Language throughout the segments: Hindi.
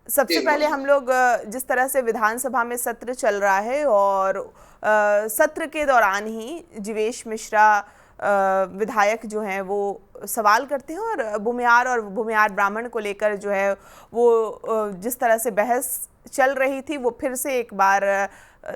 सबसे पहले हम लोग जिस तरह से विधानसभा में सत्र चल रहा है और सत्र के दौरान ही जीवेश मिश्रा विधायक जो हैं वो सवाल करते हैं और भूमिहार ब्राह्मण को लेकर जो है वो जिस तरह से बहस चल रही थी वो फिर से एक बार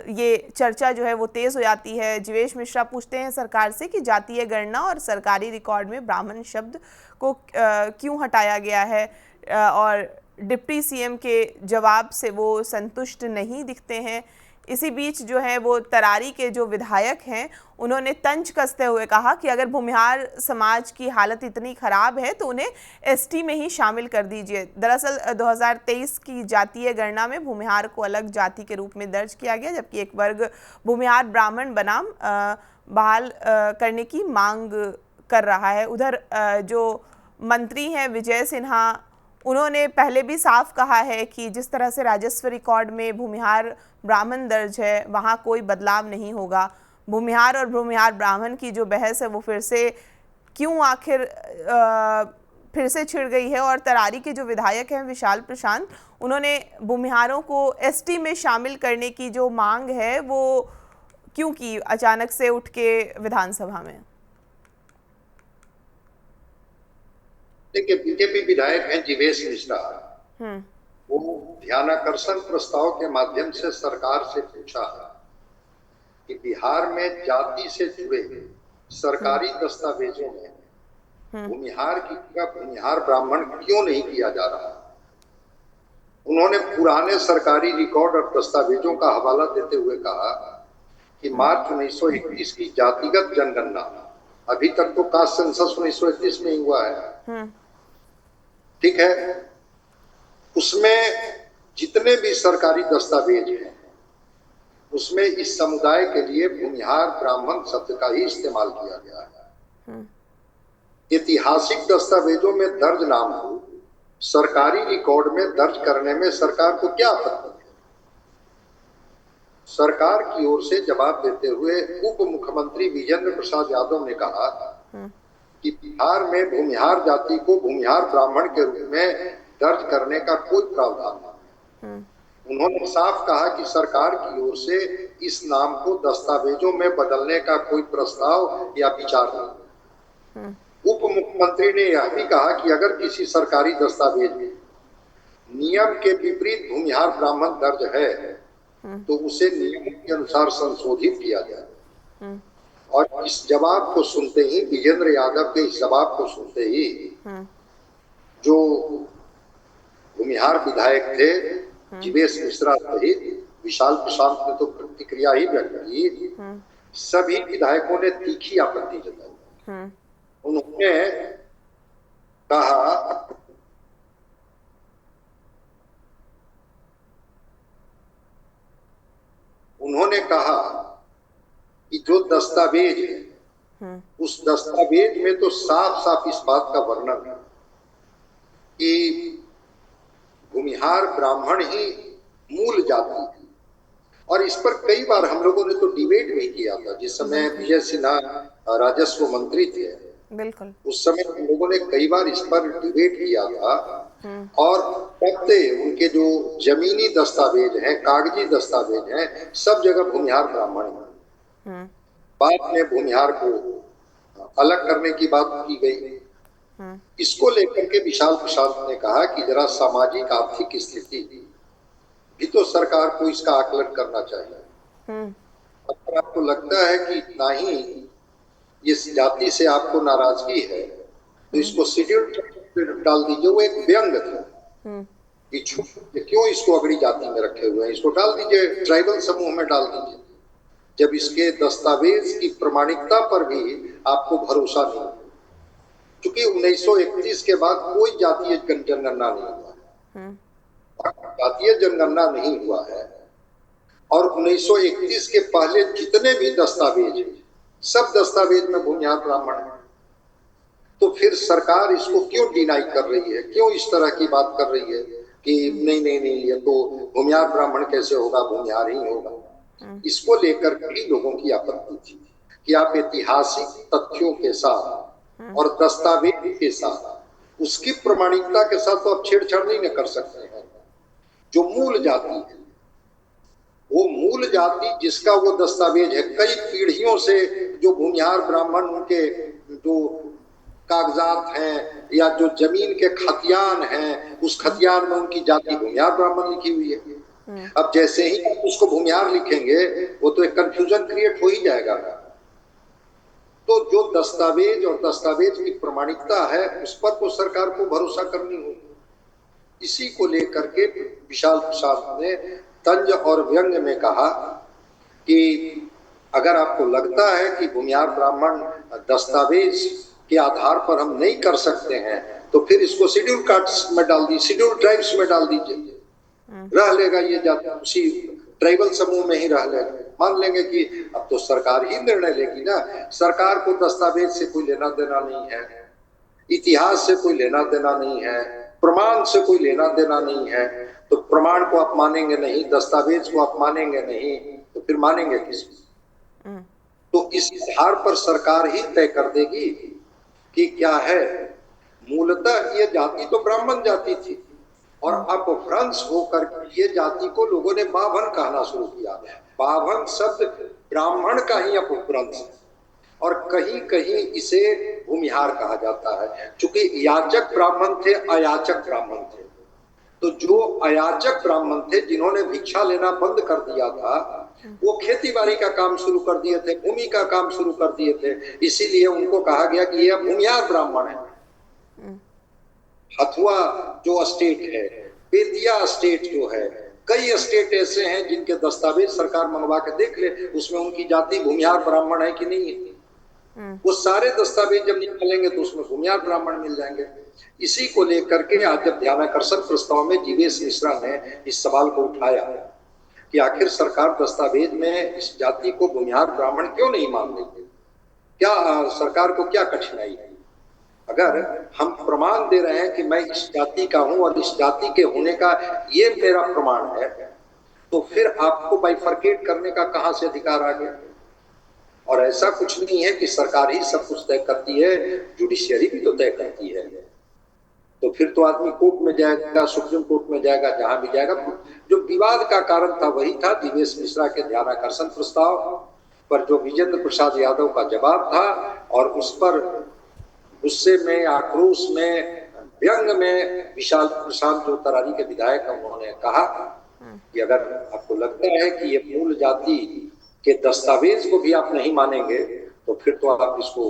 ये चर्चा जो है वो तेज हो जाती है। जीवेश मिश्रा पूछते हैं सरकार से कि जातीय गणना और सरकारी रिकॉर्ड में ब्राह्मण शब्द को क्यों हटाया गया है, और डिप्टी सीएम के जवाब से वो संतुष्ट नहीं दिखते हैं। इसी बीच जो है वो तरारी के जो विधायक हैं उन्होंने तंज कसते हुए कहा कि अगर भूमिहार समाज की हालत इतनी ख़राब है तो उन्हें एसटी में ही शामिल कर दीजिए। दरअसल 2023 की जातीय गणना में भूमिहार को अलग जाति के रूप में दर्ज किया गया, जबकि एक वर्ग भूमिहार ब्राह्मण बनाम बहाल करने की मांग कर रहा है। उधर जो मंत्री हैं विजय सिन्हा, उन्होंने पहले भी साफ कहा है कि जिस तरह से राजस्व रिकॉर्ड में भूमिहार ब्राह्मण दर्ज है वहाँ कोई बदलाव नहीं होगा। भूमिहार और भूमिहार ब्राह्मण की जो बहस है वो फिर से क्यों आखिर फिर से छिड़ गई है। और तरारी के जो विधायक हैं विशाल प्रशांत, उन्होंने भूमिहारों को एसटी में शामिल करने की जो मांग है वो क्यों की अचानक से उठ के विधानसभा में। देखिए, बीजेपी विधायक हैं जीवेश मिश्रा, वो ध्यानाकर्षण प्रस्ताव के माध्यम से सरकार से पूछा कि बिहार में जाति से जुड़े सरकारी दस्तावेजों में भूमिहार की जगह भूमिहार ब्राह्मण क्यों नहीं किया जा रहा। उन्होंने पुराने सरकारी रिकॉर्ड और दस्तावेजों का हवाला देते हुए कहा कि मार्च 1921 की जातिगत जनगणना, अभी तक तो कास्ट सेंसस 1921 में ही हुआ है, ठीक है, उसमें जितने भी सरकारी दस्तावेज हैं उसमें इस समुदाय के लिए भूमिहार ब्राह्मण शब्द का ही इस्तेमाल किया गया है। ऐतिहासिक दस्तावेजों में दर्ज नाम को सरकारी रिकॉर्ड में दर्ज करने में सरकार को क्या आपत्ति है। सरकार की ओर से जवाब देते हुए उप मुख्यमंत्री विजेंद्र प्रसाद यादव ने कहा कि बिहार में भूमिहार जाति को भूमिहार ब्राह्मण के रूप में दर्ज करने का कोई प्रावधान नहीं। उन्होंने साफ कहा कि सरकार की ओर से इस नाम को दस्तावेजों में बदलने का कोई प्रस्ताव या विचार नहीं। उप मुख्यमंत्री ने यह भी कहा कि अगर किसी सरकारी दस्तावेज में नियम के विपरीत भूमिहार ब्राह्मण दर्ज है तो उसे नियम के अनुसार संशोधित किया जाए। और इस जवाब को सुनते ही, विजेंद्र यादव के इस जवाब को सुनते ही जो भूमिहार विधायक थे जीवेश मिश्रा सहित विशाल प्रशांत ने तो प्रतिक्रिया ही व्यक्त की, सभी विधायकों ने तीखी आपत्ति जताई। उन्होंने कहा कि जो दस्तावेज है उस दस्तावेज में तो साफ साफ इस बात का वर्णन है कि भूमिहार ब्राह्मण ही मूल जाति है। और इस पर कई बार हम लोगों ने तो डिबेट भी किया था, जिस समय विजय सिन्हा राजस्व मंत्री थे, बिल्कुल उस समय हम लोगों ने कई बार इस पर डिबेट किया था। और तब से उनके जो जमीनी दस्तावेज हैं, कागजी दस्तावेज हैं, सब जगह भूमिहार ब्राह्मण है। बाद में भूमिहार को अलग करने की बात की गई। इसको लेकर के विशाल प्रसाद ने कहा कि जरा सामाजिक आर्थिक स्थिति भी तो सरकार को इसका आकलन करना चाहिए। अगर आपको लगता है कि इतना ही इस जाति से आपको नाराजगी है तो इसको शेड्यूल डाल दीजिए। वो एक व्यंग था कि क्यों इसको अगड़ी जाति में रखे हुए हैं, इसको डाल दीजिए, ट्राइबल समूह में डाल दीजिए, जब इसके दस्तावेज की प्रामाणिकता पर भी आपको भरोसा नहीं। क्योंकि 1931 के बाद कोई जातीय जनगणना नहीं हुआ है, जातीय जनगणना नहीं हुआ है, और 1931 के पहले जितने भी दस्तावेज हैं सब दस्तावेज में भूमिहार ब्राह्मण है। तो फिर सरकार इसको क्यों डिनाई कर रही है, क्यों इस तरह की बात कर रही है कि नहीं नहीं नहीं ये तो भूमिहार ब्राह्मण कैसे होगा, भूमिहार ही होगा। इसको लेकर कई लोगों की आपत्ति थी कि आप ऐतिहासिक तथ्यों के साथ और दस्तावेज के साथ उसकी प्रमाणिकता के साथ तो आप छेड़छाड़ नहीं कर सकते हैं। जो मूल जाति है, वो मूल जाति जिसका वो दस्तावेज है, कई पीढ़ियों से जो भूमिहार ब्राह्मण उनके जो कागजात हैं या जो जमीन के खतियान हैं, उस खतियान में उनकी जाति भूमिहार ब्राह्मण लिखी हुई है। अब जैसे ही आप उसको भूमिहार लिखेंगे, वो तो एक कंफ्यूजन क्रिएट हो ही जाएगा। तो जो दस्तावेज और दस्तावेज की प्रमाणिकता है, उस पर तो सरकार को भरोसा करनी होगी। इसी को लेकर के विशाल प्रसाद ने तंज और व्यंग में कहा कि अगर आपको लगता है कि भूमिहार ब्राह्मण दस्तावेज के आधार पर हम नहीं कर सकते हैं, तो फिर इसको शेड्यूल कास्ट में डाल दीजिए, शेड्यूल ट्राइब्स में डाल दीजिए, रह लेगा ये जाति, उसी ट्राइबल समूह में ही रह लेगा। मान लेंगे कि अब तो सरकार ही निर्णय लेगी ना, सरकार को दस्तावेज से कोई लेना देना नहीं है, इतिहास से कोई लेना देना नहीं है, प्रमाण से कोई लेना देना नहीं है। तो प्रमाण को आप मानेंगे नहीं, दस्तावेज को आप मानेंगे नहीं, तो फिर मानेंगे किसको? तो इस आधार पर सरकार ही तय कर देगी कि क्या है। मूलतः ये जाति तो ब्राह्मण जाति थी, और अपभ्रंश होकर ये जाति को लोगों ने बाभन कहना शुरू किया। बाभन शब्द ब्राह्मण का ही अपभ्रंश है, और कहीं कहीं इसे भूमिहार कहा जाता है। चूंकि याचक ब्राह्मण थे, अयाचक ब्राह्मण थे, तो जो अयाचक ब्राह्मण थे, जिन्होंने भिक्षा लेना बंद कर दिया था, वो खेती बाड़ी का काम शुरू कर दिए थे, भूमि का काम शुरू कर दिए थे, इसीलिए उनको कहा गया कि ये भूमिहार ब्राह्मण है। हथुआ जो स्टेट है, बेतिया स्टेट जो है, कई स्टेट ऐसे हैं जिनके दस्तावेज सरकार मंगवा के देख ले, उसमें उनकी जाति भूमिहार ब्राह्मण है कि नहीं है। वो सारे दस्तावेज जब निकालेंगे तो उसमें भूमिहार ब्राह्मण मिल जाएंगे। इसी को लेकर के आज जब ध्यानाकर्षण प्रस्ताव में जीवेश मिश्रा ने इस सवाल को उठाया कि आखिर सरकार दस्तावेज में इस जाति को भूमिहार ब्राह्मण क्यों नहीं मान लेती, क्या सरकार को क्या कठिनाई है? अगर हम प्रमाण दे रहे हैं कि मैं इस जाति का हूं और इस जाति के होने का ये मेरा प्रमाण है, तो फिर आपको बाइफरकेट करने का कहां से अधिकार आ गया? और ऐसा कुछ नहीं है कि सरकार ही सब कुछ तय करती है, जुडिशियरी भी तो तय करती है। तो फिर तो आदमी कोर्ट में जाएगा, सुप्रीम कोर्ट में जाएगा, जहां भी जाएगा। जो विवाद का कारण था वही था जीवेश मिश्रा के ध्यानाकर्षण प्रस्ताव पर जो विजेंद्र प्रसाद यादव का जवाब था, और उस पर गुस्से में, आक्रोश में, व्यंग में विशाल प्रसाद जो तरारी के विधायक उन्होंने कहा कि अगर आपको लगता है कि ये मूल जाति के दस्तावेज को भी आप नहीं मानेंगे, तो फिर तो आप इसको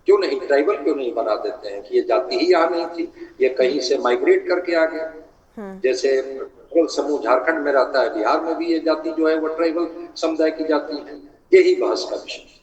क्यों नहीं ट्राइबल क्यों नहीं बना देते हैं कि ये जाति ही यहाँ नहीं थी, ये कहीं से माइग्रेट करके आ गया। जैसे ट्राइबल समूह झारखंड में रहता है, बिहार में भी ये जाति जो है वो ट्राइबल समुदाय की जाति है। यही बहस का विषय।